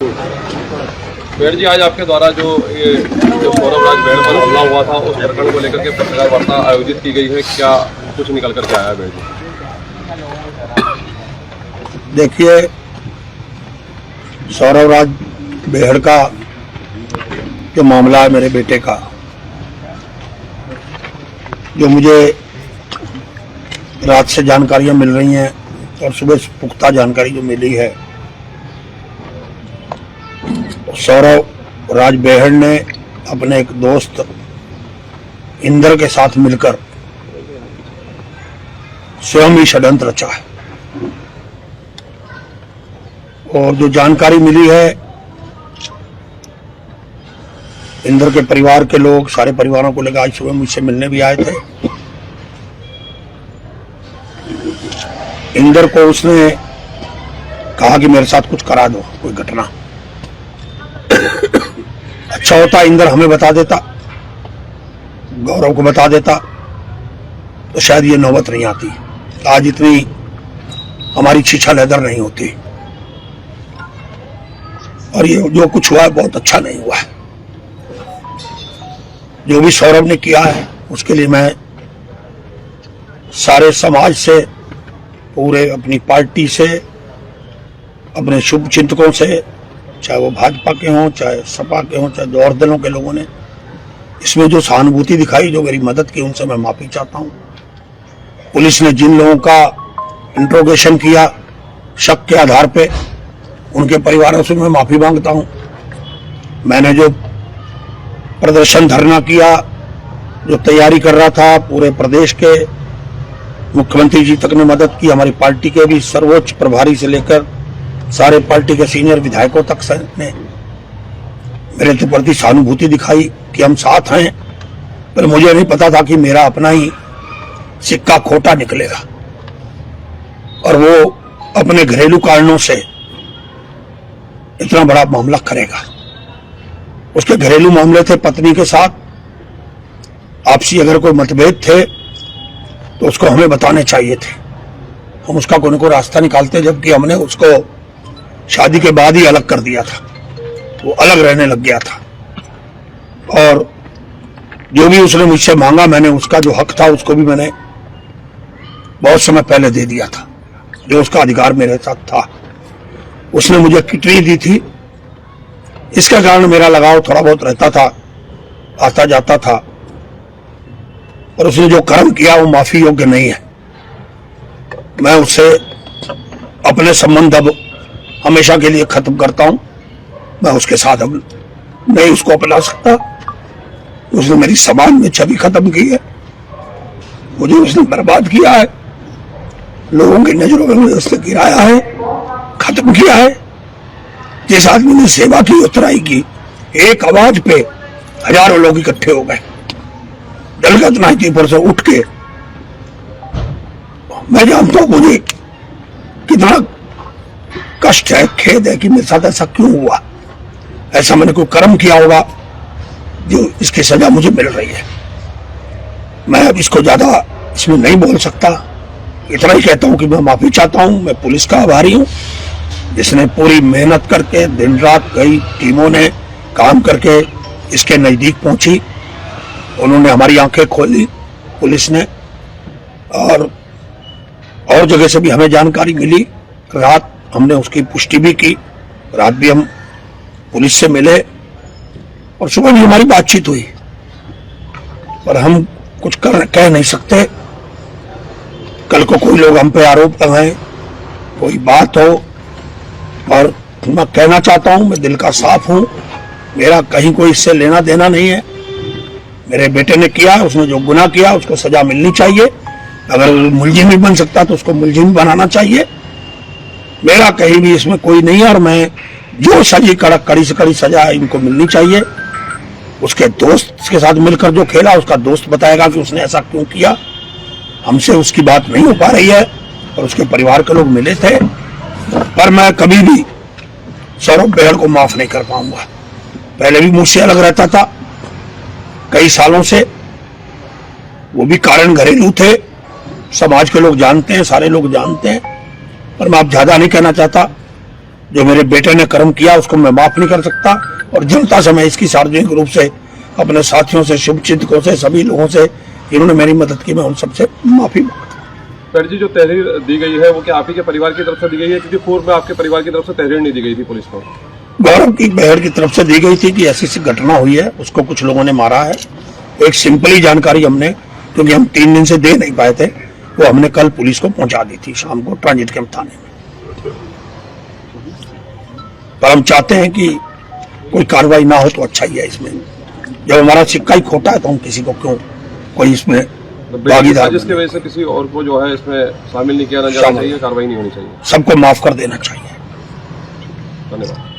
बेड़ जी, आज आपके द्वारा जो सौरभ राज बेड़ पर हमला हुआ था उस प्रकरण को लेकर के पत्रकार वार्ता आयोजित की गई है, क्या कुछ निकल कर के आया बेड़ जी? देखिए, सौरभ राज बेहड़ का जो मामला है मेरे बेटे का, जो मुझे रात से जानकारियां मिल रही हैं और सुबह पुख्ता जानकारी जो मिली है, सौरभ राज बेहड़ ने अपने एक दोस्त इंदर के साथ मिलकर स्वयं ही षड्यंत्र रचा है। और जो जानकारी मिली है, इंदर के परिवार के लोग सारे परिवारों को लेकर आज सुबह मुझसे मिलने भी आए थे। इंदर को उसने कहा कि मेरे साथ कुछ करा दो, कोई घटना। अच्छा होता इंदर हमें बता देता, गौरव को बता देता, तो शायद ये नौबत नहीं आती, आज इतनी हमारी छीछा लेदर नहीं होती। और ये जो कुछ हुआ है बहुत अच्छा नहीं हुआ है। जो भी सौरभ ने किया है उसके लिए मैं सारे समाज से, पूरे अपनी पार्टी से, अपने शुभ चिंतकों से, चाहे वो भाजपा के हों, चाहे सपा के हों, चाहे और दलों के लोगों ने इसमें जो सहानुभूति दिखाई, जो मेरी मदद की, उनसे मैं माफी चाहता हूं। पुलिस ने जिन लोगों का इंट्रोगेशन किया शक के आधार पे, उनके परिवारों से मैं माफी मांगता हूं। मैंने जो प्रदर्शन धरना किया, जो तैयारी कर रहा था, पूरे प्रदेश के मुख्यमंत्री जी तक ने मदद की, हमारी पार्टी के भी सर्वोच्च प्रभारी से लेकर सारे पार्टी के सीनियर विधायकों तक ने मेरे प्रति सहानुभूति दिखाई कि हम साथ हैं। पर मुझे नहीं पता था कि मेरा अपना ही सिक्का खोटा निकलेगा और वो अपने घरेलू कारणों से इतना बड़ा मामला करेगा। उसके घरेलू मामले थे पत्नी के साथ, आपसी अगर कोई मतभेद थे तो उसको हमें बताने चाहिए थे, हम उसका कोई न कोई रास्ता निकालते, जबकि हमने उसको शादी के बाद ही अलग कर दिया था, वो अलग रहने लग गया था। और जो भी उसने मुझसे मांगा, मैंने उसका जो हक था उसको भी मैंने बहुत समय पहले दे दिया था, जो उसका अधिकार मेरे साथ था। उसने मुझे किटनी दी थी, इसका कारण मेरा लगाव थोड़ा बहुत रहता था, आता जाता था। और उसने जो कर्म किया वो माफी योग्य नहीं है। मैं उससे अपने संबंध अब हमेशा के लिए खत्म करता हूं। मैं उसके साथ अब नहीं उसको अपना सकता। उसने मेरी समाज में छवि खत्म की है, मुझे उसने बर्बाद किया है, लोगों की नजरों में मुझे उसने गिराया है, खत्म किया है। जिस आदमी ने सेवा की, उतराई की, एक आवाज पे हजारों लोग इकट्ठे हो गए, दलगत नाइटी पर से उठ के। मैं जानता हूं मुझे कितना कष्ट है, खेद है कि मेरे साथ ऐसा क्यों हुआ। ऐसा मैंने कोई कर्म किया होगा जो इसकी सजा मुझे मिल रही है। मैं अब इसको ज्यादा इसमें नहीं बोल सकता, इतना ही कहता हूं कि मैं माफी चाहता हूं। मैं पुलिस का आभारी हूं, जिसने पूरी मेहनत करके दिन रात कई टीमों ने काम करके इसके नजदीक पहुंची। उन्होंने हमारी आंखें खोली, पुलिस ने, और जगह से भी हमें जानकारी मिली। रात हमने उसकी पुष्टि भी की, रात भी हम पुलिस से मिले और सुबह भी हमारी बातचीत हुई। पर हम कुछ कह नहीं सकते। कल को कोई लोग हम पे आरोप लगाएं, कोई बात हो। और मैं कहना चाहता हूं, मैं दिल का साफ हूं, मेरा कहीं कोई इससे लेना देना नहीं है। मेरे बेटे ने किया, उसने जो गुनाह किया उसको सजा मिलनी चाहिए। अगर मुलजिम भी बन सकता तो उसको मुलजिम बनाना चाहिए। मेरा कहीं भी इसमें कोई नहीं है। और मैं जो सजी कड़ी से कड़ी सजा है इनको मिलनी चाहिए। उसके दोस्त के साथ मिलकर जो खेला, उसका दोस्त बताएगा कि उसने ऐसा क्यों किया। हमसे उसकी बात नहीं हो पा रही है और उसके परिवार के लोग मिले थे, पर मैं कभी भी सौरभ बेहड़ को माफ नहीं कर पाऊंगा। पहले भी मुझसे अलग रहता था कई सालों से, वो भी कारण घरेलू थे, समाज के लोग जानते हैं, सारे लोग जानते हैं। पर मैं अब ज्यादा नहीं कहना चाहता। जो मेरे बेटे ने कर्म किया उसको मैं माफ नहीं कर सकता, और जनता से मैं इसकी सार्वजनिक रूप से अपने साथियों से, शुभचिंतकों से, सभी लोगों से, इन्होंने मेरी मदद की, मैं उन सबसे माफी मांगता हूं। पर जी जो तहरीर दी गई है वो क्या आप ही के परिवार की तरफ से दी गई है, क्योंकि पूर्व में आपके परिवार की तरफ से तहरीर नहीं दी गई थी पुलिस को? गौरव की बहर की तरफ से दी गई थी कि ऐसी घटना हुई है, उसको कुछ लोगों ने मारा है। एक सिंपली जानकारी हमने, क्योंकि हम 3 दिन से दे नहीं पाए थे, वो हमने कल पुलिस को पहुंचा दी थी शाम को ट्रांजिट कैंप थाने में। पर हम चाहते हैं कि कोई कार्रवाई ना हो तो अच्छा ही है इसमें। जब हमारा सिक्का ही खोटा है तो हम किसी को क्यों कोई इसमें भागीदार, जिसकी वजह से किसी और को जो है इसमें शामिल नहीं किया जाना चाहिए, कार्रवाई नहीं होनी चाहिए, सबको माफ कर देना चाहिए। धन्यवाद।